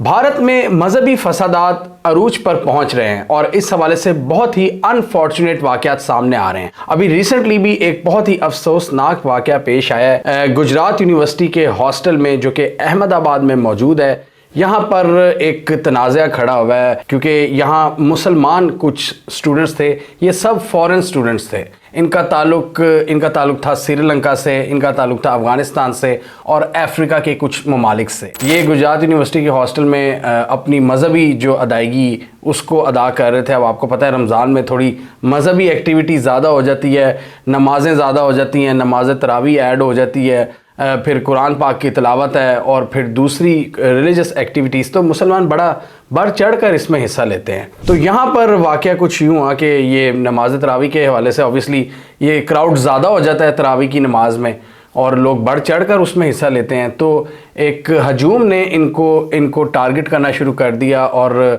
بھارت میں مذہبی فسادات عروج پر پہنچ رہے ہیں اور اس حوالے سے بہت ہی انفارچونیٹ واقعات سامنے آ رہے ہیں۔ ابھی ریسنٹلی بھی ایک بہت ہی افسوسناک واقعہ پیش آیا ہے گجرات یونیورسٹی کے ہاسٹل میں، جو کہ احمد آباد میں موجود ہے۔ یہاں پر ایک تنازعہ کھڑا ہوا ہے کیونکہ یہاں مسلمان کچھ سٹوڈنٹس تھے، یہ سب فورن سٹوڈنٹس تھے۔ ان کا تعلق تھا سری لنکا سے، ان کا تعلق تھا افغانستان سے اور افریقہ کے کچھ ممالک سے۔ یہ گجرات یونیورسٹی کے ہاسٹل میں اپنی مذہبی جو ادائیگی اس کو ادا کر رہے تھے۔ اب آپ کو پتہ ہے رمضان میں تھوڑی مذہبی ایکٹیویٹی زیادہ ہو جاتی ہے، نمازیں زیادہ ہو جاتی ہیں، نماز تراویح ایڈ ہو جاتی ہے، پھر قرآن پاک کی تلاوت ہے اور پھر دوسری ریلیجس ایکٹیویٹیز، تو مسلمان بڑا بڑھ چڑھ کر اس میں حصہ لیتے ہیں۔ تو یہاں پر واقعہ کچھ یوں ہوا کہ یہ نماز تراویح کے حوالے سے اوبیسلی یہ کراؤڈ زیادہ ہو جاتا ہے تراویح کی نماز میں اور لوگ بڑھ چڑھ کر اس میں حصہ لیتے ہیں، تو ایک ہجوم نے ان کو ٹارگٹ کرنا شروع کر دیا اور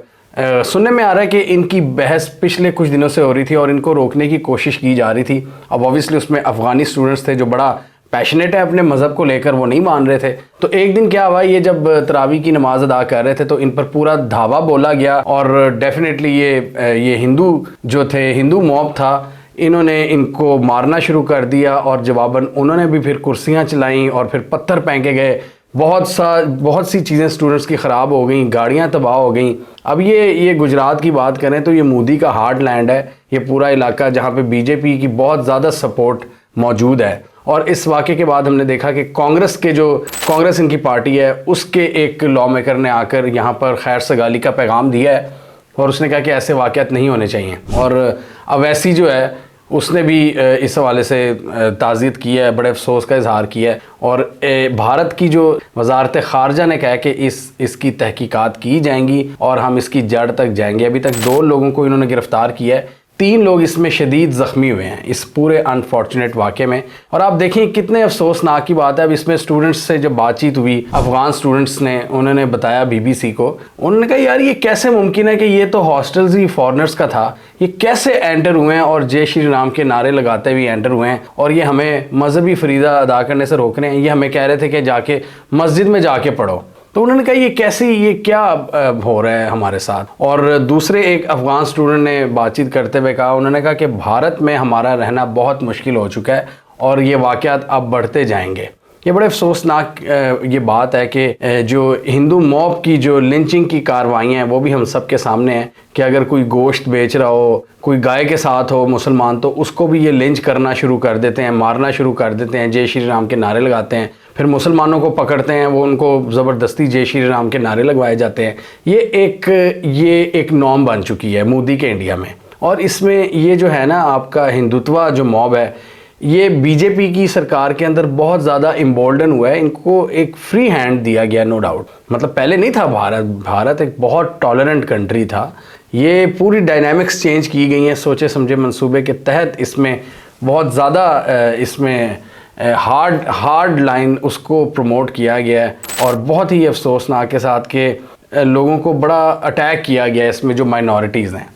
سننے میں آ رہا ہے کہ ان کی بحث پچھلے کچھ دنوں سے ہو رہی تھی اور ان کو روکنے کی کوشش کی جا رہی تھی۔ اب اوبیسلی اس میں افغانی سٹوڈنٹس تھے جو بڑا پیشنیٹ ہے اپنے مذہب کو لے کر، وہ نہیں مان رہے تھے۔ تو ایک دن کیا ہوا، یہ جب تراویح کی نماز ادا کر رہے تھے تو ان پر پورا دھاوا بولا گیا اور ڈیفینیٹلی یہ ہندو جو تھے، ہندو موب تھا، انہوں نے ان کو مارنا شروع کر دیا اور جواباً انہوں نے بھی پھر کرسیاں چلائیں اور پھر پتھر پھینکے گئے۔ بہت سی چیزیں سٹوڈنٹس کی خراب ہو گئیں، گاڑیاں تباہ ہو گئیں۔ اب یہ گجرات کی بات کریں تو یہ مودی کا ہارٹ لینڈ ہے، یہ پورا علاقہ جہاں پہ بی جے پی کی بہت زیادہ سپورٹ موجود ہے۔ اور اس واقعے کے بعد ہم نے دیکھا کہ کانگریس ان کی پارٹی ہے، اس کے ایک لا میکر نے آ کر یہاں پر خیر سگالی کا پیغام دیا ہے اور اس نے کہا کہ ایسے واقعات نہیں ہونے چاہیے۔ اور اویسی جو ہے اس نے بھی اس حوالے سے تعزیت کی ہے، بڑے افسوس کا اظہار کیا ہے اور بھارت کی جو وزارت خارجہ نے کہا کہ اس کی تحقیقات کی جائیں گی اور ہم اس کی جڑ تک جائیں گے۔ ابھی تک 2 لوگوں کو انہوں نے گرفتار کیا ہے، 3 لوگ اس میں شدید زخمی ہوئے ہیں اس پورے انفارچونیٹ واقعے میں۔ اور آپ دیکھیں کتنے افسوسناک کی بات ہے۔ اب اس میں سٹوڈنٹس سے جب بات چیت ہوئی، افغان سٹوڈنٹس نے انہوں نے بتایا BBC کو، انہوں نے کہا یار یہ کیسے ممکن ہے کہ یہ تو ہاسٹلز ہی فارنرز کا تھا، یہ کیسے انٹر ہوئے ہیں اور جے شری رام کے نعرے لگاتے ہوئے انٹر ہوئے ہیں اور یہ ہمیں مذہبی فریضہ ادا کرنے سے روک رہے ہیں، یہ ہمیں کہہ رہے تھے کہ جا کے مسجد میں جا کے پڑھو۔ تو انہوں نے کہا یہ کیا ہو رہا ہے ہمارے ساتھ۔ اور دوسرے ایک افغان سٹوڈنٹ نے بات چیت کرتے ہوئے کہا، انہوں نے کہا کہ بھارت میں ہمارا رہنا بہت مشکل ہو چکا ہے اور یہ واقعات اب بڑھتے جائیں گے۔ یہ بڑے افسوسناک یہ بات ہے کہ جو ہندو موب کی جو لنچنگ کی کارروائیاں ہیں وہ بھی ہم سب کے سامنے ہیں کہ اگر کوئی گوشت بیچ رہا ہو، کوئی گائے کے ساتھ ہو مسلمان، تو اس کو بھی یہ لنچ کرنا شروع کر دیتے ہیں، مارنا شروع کر دیتے ہیں، جے شری رام کے نعرے لگاتے ہیں، پھر مسلمانوں کو پکڑتے ہیں، وہ ان کو زبردستی جے شری رام کے نعرے لگوائے جاتے ہیں۔ یہ ایک نارم بن چکی ہے مودی کے انڈیا میں۔ اور اس میں یہ جو ہے نا آپ کا ہندوتوا جو موب ہے، یہ بی جے پی کی سرکار کے اندر بہت زیادہ امبولڈن ہوا ہے، ان کو ایک فری ہینڈ دیا گیا، نو ڈاؤٹ۔ مطلب پہلے نہیں تھا بھارت ایک بہت ٹالرنٹ کنٹری تھا، یہ پوری ڈائنامکس چینج کی گئی ہیں سوچے سمجھے منصوبے کے تحت۔ اس میں بہت زیادہ اس میں ہارڈ لائن اس کو پروموٹ کیا گیا ہے اور بہت ہی افسوسناک کے ساتھ کہ لوگوں کو بڑا اٹیک کیا گیا ہے اس میں جو مائنورٹیز ہیں۔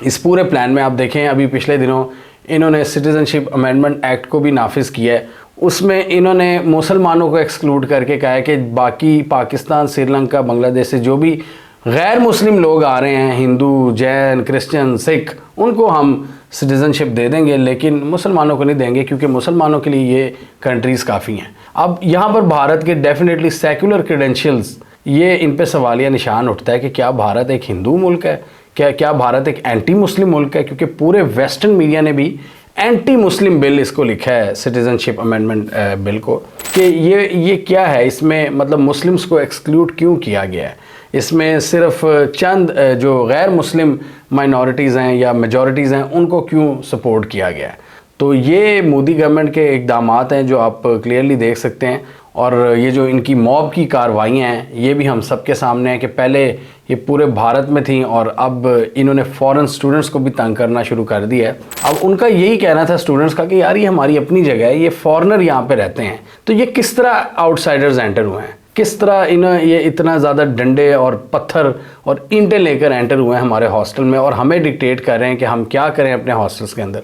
اس پورے پلان میں آپ دیکھیں ابھی پچھلے دنوں انہوں نے سٹیزن شپ امینڈمنٹ ایکٹ کو بھی نافذ کیا ہے، اس میں انہوں نے مسلمانوں کو ایکسکلوڈ کر کے کہا ہے کہ باقی پاکستان، سری لنکا، بنگلہ دیش سے جو بھی غیر مسلم لوگ آ رہے ہیں، ہندو، جین، کرسچن، سکھ، ان کو ہم سٹیزن شپ دے دیں گے لیکن مسلمانوں کو نہیں دیں گے کیونکہ مسلمانوں کے لیے یہ کنٹریز کافی ہیں۔ اب یہاں پر بھارت کے ڈیفینیٹلی سیکولر کریڈینشیلز، یہ ان پہ سوالیہ نشان اٹھتا ہے کہ کیا بھارت ایک ہندو ملک ہے، کیا بھارت ایک اینٹی مسلم ملک ہے؟ کیونکہ پورے ویسٹرن میڈیا نے بھی اینٹی مسلم بل اس کو لکھا ہے، سٹیزن شپ امینڈمنٹ بل کو، کہ یہ کیا ہے، اس میں مطلب مسلمز کو ایکسکلوڈ کیوں کیا گیا ہے؟ اس میں صرف چند جو غیر مسلم مائنورٹیز ہیں یا میجورٹیز ہیں ان کو کیوں سپورٹ کیا گیا ہے؟ تو یہ مودی گورنمنٹ کے اقدامات ہیں جو آپ کلیئرلی دیکھ سکتے ہیں۔ اور یہ جو ان کی موب کی کارروائیاں ہیں یہ بھی ہم سب کے سامنے ہیں کہ پہلے یہ پورے بھارت میں تھیں اور اب انہوں نے فورن سٹوڈنٹس کو بھی تنگ کرنا شروع کر دیا ہے۔ اب ان کا یہی کہنا تھا سٹوڈنٹس کا کہ یار یہ ہماری اپنی جگہ ہے، یہ فورنر یہاں پہ رہتے ہیں، تو یہ کس طرح آؤٹ سائڈرز انٹر ہوئے ہیں، کس طرح یہ اتنا زیادہ ڈنڈے اور پتھر اور اینٹیں لے کر انٹر ہوئے ہیں ہمارے ہاسٹل میں اور ہمیں ڈکٹیٹ کر رہے ہیں کہ ہم کیا کریں اپنے ہاسٹلس کے اندر۔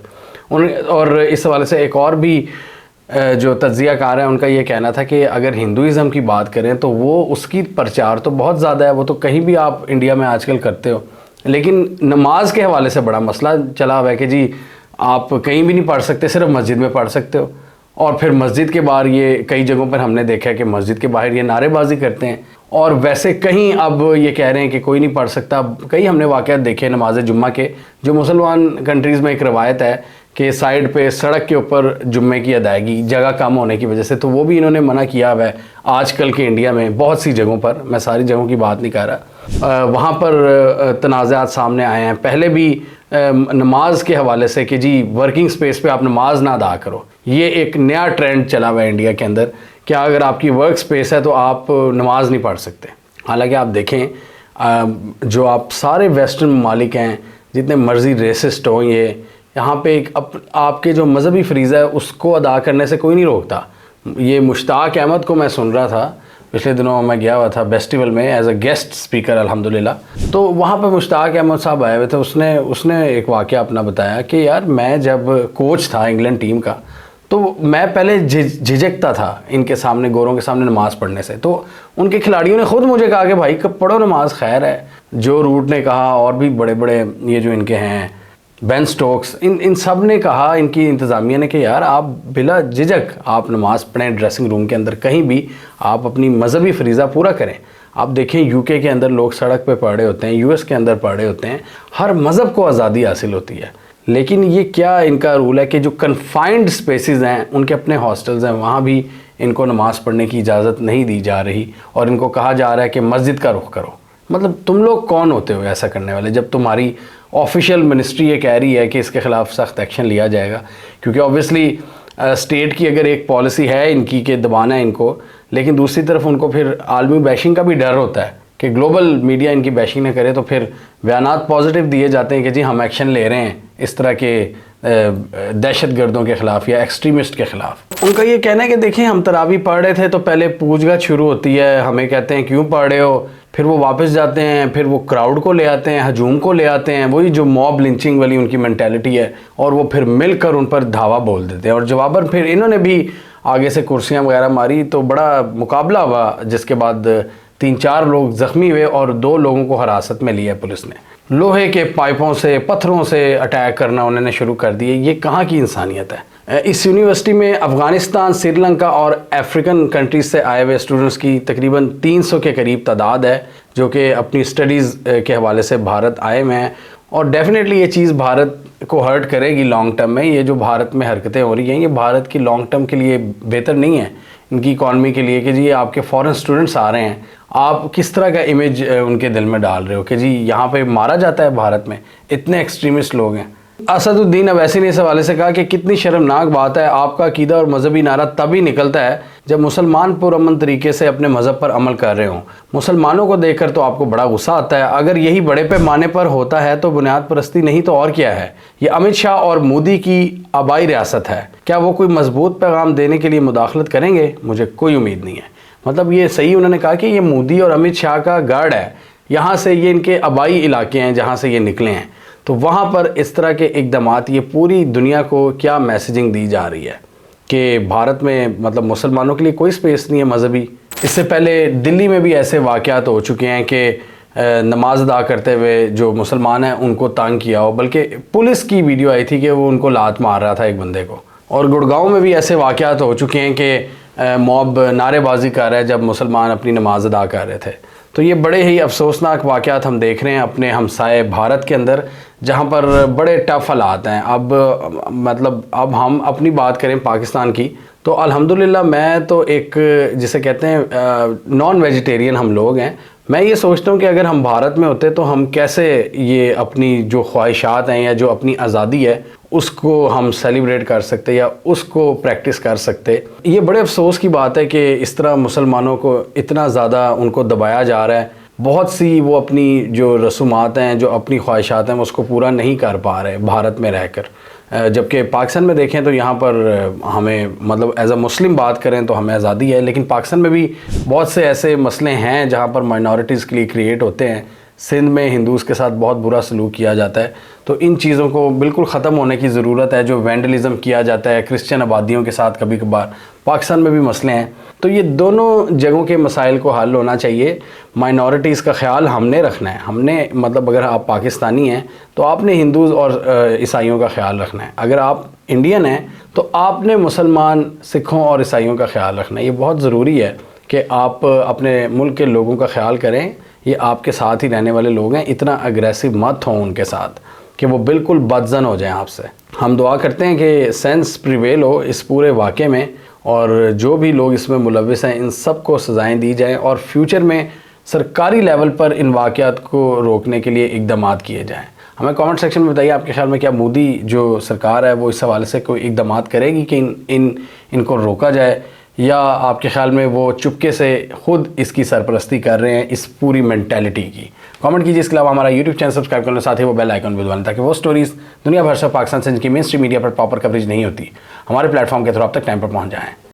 اور اس حوالے سے ایک اور بھی جو تجزیہ کار ہیں ان کا یہ کہنا تھا کہ اگر ہندوازم کی بات کریں تو وہ اس کی پرچار تو بہت زیادہ ہے، وہ تو کہیں بھی آپ انڈیا میں آج کل کرتے ہو، لیکن نماز کے حوالے سے بڑا مسئلہ چلا ہوا ہے کہ جی آپ کہیں بھی نہیں پڑھ سکتے، صرف مسجد میں پڑھ سکتے ہو. اور پھر مسجد کے باہر یہ کئی جگہوں پر ہم نے دیکھا ہے کہ مسجد کے باہر یہ نعرے بازی کرتے ہیں، اور ویسے کہیں اب یہ کہہ رہے ہیں کہ کوئی نہیں پڑھ سکتا. کئی ہم نے واقعات دیکھے نماز جمعہ کے، جو مسلمان کنٹریز میں ایک روایت ہے کہ سائیڈ پہ سڑک کے اوپر جمعے کی ادائیگی جگہ کم ہونے کی وجہ سے، تو وہ بھی انہوں نے منع کیا ہوا ہے آج کل کے انڈیا میں بہت سی جگہوں پر. میں ساری جگہوں کی بات نہیں کر رہا، وہاں پر تنازعات سامنے آئے ہیں. پہلے بھی نماز کے حوالے سے کہ جی ورکنگ سپیس پہ آپ نماز نہ ادا کرو، یہ ایک نیا ٹرینڈ چلا ہوا ہے انڈیا کے اندر کہ اگر آپ کی ورک سپیس ہے تو آپ نماز نہیں پڑھ سکتے. حالانکہ آپ دیکھیں جو آپ سارے ویسٹرن ممالک ہیں جتنے مرضی ریسسٹ ہوں، یہ یہاں پہ ایک آپ کے جو مذہبی فریضہ ہے اس کو ادا کرنے سے کوئی نہیں روکتا. یہ مشتاق احمد کو میں سن رہا تھا پچھلے دنوں، میں گیا ہوا تھا فیسٹیول میں ایز اے گیسٹ اسپیکر الحمدللہ، تو وہاں پہ مشتاق احمد صاحب آئے ہوئے تھے. اس نے ایک واقعہ اپنا بتایا کہ یار میں جب کوچ تھا انگلینڈ ٹیم کا تو میں پہلے جھجکتا تھا ان کے سامنے، گوروں کے سامنے نماز پڑھنے سے. تو ان کے کھلاڑیوں نے خود مجھے کہا کہ بھائی کب پڑھو نماز، خیر ہے. جو روٹ نے کہا، اور بھی بڑے بڑے یہ جو ان کے ہیں بین سٹوکس، ان سب نے کہا، ان کی انتظامیہ نے، کہ یار آپ بلا جھجک آپ نماز پڑھیں ڈریسنگ روم کے اندر، کہیں بھی آپ اپنی مذہبی فریضہ پورا کریں. آپ دیکھیں یو کے اندر لوگ سڑک پہ پڑھ رہے ہوتے ہیں، یو ایس کے اندر پڑھ رہے ہوتے ہیں، ہر مذہب کو آزادی حاصل ہوتی ہے. لیکن یہ کیا ان کا رول ہے کہ جو کنفائنڈ سپیسز ہیں، ان کے اپنے ہاسٹلز ہیں، وہاں بھی ان کو نماز پڑھنے کی اجازت نہیں دی جا رہی، اور ان کو کہا جا رہا ہے کہ مسجد کا رخ کرو. مطلب تم لوگ کون ہوتے ہو ایسا کرنے والے، جب تمہاری آفیشیل منسٹری یہ کہہ رہی ہے کہ اس کے خلاف سخت ایکشن لیا جائے گا. کیونکہ اوبویسلی اسٹیٹ کی اگر ایک پالیسی ہے ان کی کہ دبانا ہے ان کو، لیکن دوسری طرف ان کو پھر عالمی بیشنگ کا بھی ڈر ہوتا ہے کہ گلوبل میڈیا ان کی بیشنگ نہ کرے، تو پھر بیانات پازیٹیو دیے جاتے ہیں کہ جی ہم ایکشن لے رہے ہیں اس طرح کے دہشت گردوں کے خلاف یا ایکسٹریمسٹ کے خلاف. ان کا یہ کہنا ہے کہ دیکھیں ہم تراویح پڑھ رہے تھے تو پہلے پوچھ گچھ شروع ہوتی ہے، ہمیں کہتے ہیں کیوں پڑھ رہے ہو، پھر وہ واپس جاتے ہیں، پھر وہ کراؤڈ کو لے آتے ہیں، ہجوم کو لے آتے ہیں، وہی جو موب لنچنگ والی ان کی مینٹیلٹی ہے، اور وہ پھر مل کر ان پر دھاوا بول دیتے ہیں. اور جواباً پھر انہوں نے بھی آگے سے کرسیاں وغیرہ ماری، تو بڑا مقابلہ ہوا جس کے بعد 3-4 لوگ زخمی ہوئے اور 2 لوگوں کو حراست میں لیا پولیس نے. لوہے کے پائپوں سے، پتھروں سے اٹیک کرنا انہوں نے شروع کر دیے. یہ کہاں کی انسانیت ہے؟ اس یونیورسٹی میں افغانستان، سری لنکا اور افریقن کنٹریز سے آئے ہوئے اسٹوڈنٹس کی تقریباً 300 کے قریب تعداد ہے، جو کہ اپنی سٹڈیز کے حوالے سے بھارت آئے ہوئے ہیں. اور ڈیفینیٹلی یہ چیز بھارت کو ہرٹ کرے گی لانگ ٹرم میں. یہ جو بھارت میں حرکتیں ہو رہی ہیں یہ بھارت کی لانگ ٹرم کے لیے بہتر نہیں ہے، ان کی اکانومی کے لیے، کہ جی آپ کے فورن اسٹوڈنٹس آ رہے ہیں، آپ کس طرح کا امیج ان کے دل میں ڈال رہے ہو کہ جی یہاں پہ مارا جاتا ہے بھارت میں، اتنے ایکسٹریمسٹ لوگ ہیں. اسد الدین اویسی نے اس حوالے سے کہا کہ کتنی شرمناک بات ہے، آپ کا عقیدہ اور مذہبی نعرہ تب ہی نکلتا ہے جب مسلمان پرامن طریقے سے اپنے مذہب پر عمل کر رہے ہوں. مسلمانوں کو دیکھ کر تو آپ کو بڑا غصہ آتا ہے، اگر یہی بڑے پیمانے پر ہوتا ہے تو بنیاد پرستی نہیں تو اور کیا ہے. یہ امت شاہ اور مودی کی آبائی ریاست ہے، کیا وہ کوئی مضبوط پیغام دینے کے لیے مداخلت کریں گے؟ مجھے کوئی امید نہیں ہے. مطلب یہ صحیح انہوں نے کہا کہ یہ مودی اور امت شاہ کا گڑھ ہے، یہاں سے یہ ان کے آبائی علاقے ہیں جہاں سے یہ نکلے ہیں، تو وہاں پر اس طرح کے اقدامات یہ پوری دنیا کو کیا میسیجنگ دی جا رہی ہے کہ بھارت میں مطلب مسلمانوں کے لیے کوئی سپیس نہیں ہے مذہبی. اس سے پہلے دلی میں بھی ایسے واقعات ہو چکے ہیں کہ نماز ادا کرتے ہوئے جو مسلمان ہیں ان کو تنگ کیا ہو، بلکہ پولیس کی ویڈیو آئی تھی کہ وہ ان کو لات مار رہا تھا ایک بندے کو. اور گڑگاؤں میں بھی ایسے واقعات ہو چکے ہیں کہ موب نعرے بازی کر رہا ہے جب مسلمان اپنی نماز ادا کر رہے تھے. تو یہ بڑے ہی افسوسناک واقعات ہم دیکھ رہے ہیں اپنے ہمسائے بھارت کے اندر، جہاں پر بڑے ٹف حالات ہیں. اب ہم اپنی بات کریں پاکستان کی تو الحمدللہ میں تو ایک جسے کہتے ہیں نان ویجیٹیرین ہم لوگ ہیں. میں یہ سوچتا ہوں کہ اگر ہم بھارت میں ہوتے تو ہم کیسے یہ اپنی جو خواہشات ہیں یا جو اپنی آزادی ہے اس کو ہم سیلیبریٹ کر سکتے یا اس کو پریکٹس کر سکتے. یہ بڑے افسوس کی بات ہے کہ اس طرح مسلمانوں کو اتنا زیادہ ان کو دبایا جا رہا ہے. بہت سی وہ اپنی جو رسومات ہیں، جو اپنی خواہشات ہیں، اس کو پورا نہیں کر پا رہے بھارت میں رہ کر. جبکہ پاکستان میں دیکھیں تو یہاں پر ہمیں مطلب ایز اے مسلم بات کریں تو ہمیں آزادی ہے، لیکن پاکستان میں بھی بہت سے ایسے مسئلے ہیں جہاں پر مائنورٹیز کے لیے کریٹ ہوتے ہیں سندھ میں ہندوز کے ساتھ بہت برا سلوک کیا جاتا ہے. تو ان چیزوں کو بالکل ختم ہونے کی ضرورت ہے. جو وینڈلزم کیا جاتا ہے کرسچن آبادیوں کے ساتھ کبھی کبھار, پاکستان میں بھی مسئلے ہیں. تو یہ دونوں جگہوں کے مسائل کو حل ہونا چاہیے. مائنورٹیز کا خیال ہم نے رکھنا ہے. ہم نے مطلب اگر آپ پاکستانی ہیں تو آپ نے ہندوز اور عیسائیوں کا خیال رکھنا ہے. اگر آپ انڈین ہیں تو آپ نے مسلمان, سکھوں اور عیسائیوں کا خیال رکھنا ہے. یہ بہت ضروری ہے کہ آپ اپنے ملک کے لوگوں کا خیال کریں. یہ آپ کے ساتھ ہی رہنے والے لوگ ہیں. اتنا اگریسو مت ہوں ان کے ساتھ کہ وہ بالکل بدزن ہو جائیں آپ سے. ہم دعا کرتے ہیں کہ سینس پریویل ہو اس پورے واقعے میں, اور جو بھی لوگ اس میں ملوث ہیں ان سب کو سزائیں دی جائیں, اور فیوچر میں سرکاری لیول پر ان واقعات کو روکنے کے لیے اقدامات کیے جائیں. ہمیں کامنٹ سیکشن میں بتائیے آپ کے خیال میں کیا مودی جو سرکار ہے وہ اس حوالے سے کوئی اقدامات کرے گی کہ ان کو روکا جائے, یا آپ کے خیال میں وہ چپکے سے خود اس کی سرپرستی کر رہے ہیں اس پوری مینٹیلٹی کی. کامنٹ کیجیے. اس کے علاوہ ہمارا یوٹیوب چینل سبسکرائب کرنے, ساتھ ہی وہ بیل آئیکن بھی دبائیں تاکہ وہ سٹوریز دنیا بھر سے پاکستان سے جن کی مین اسٹریم میڈیا پر پراپر کوریج نہیں ہوتی ہمارے پلیٹ فارم کے تھرو آپ تک ٹائم پر پہنچ جائیں.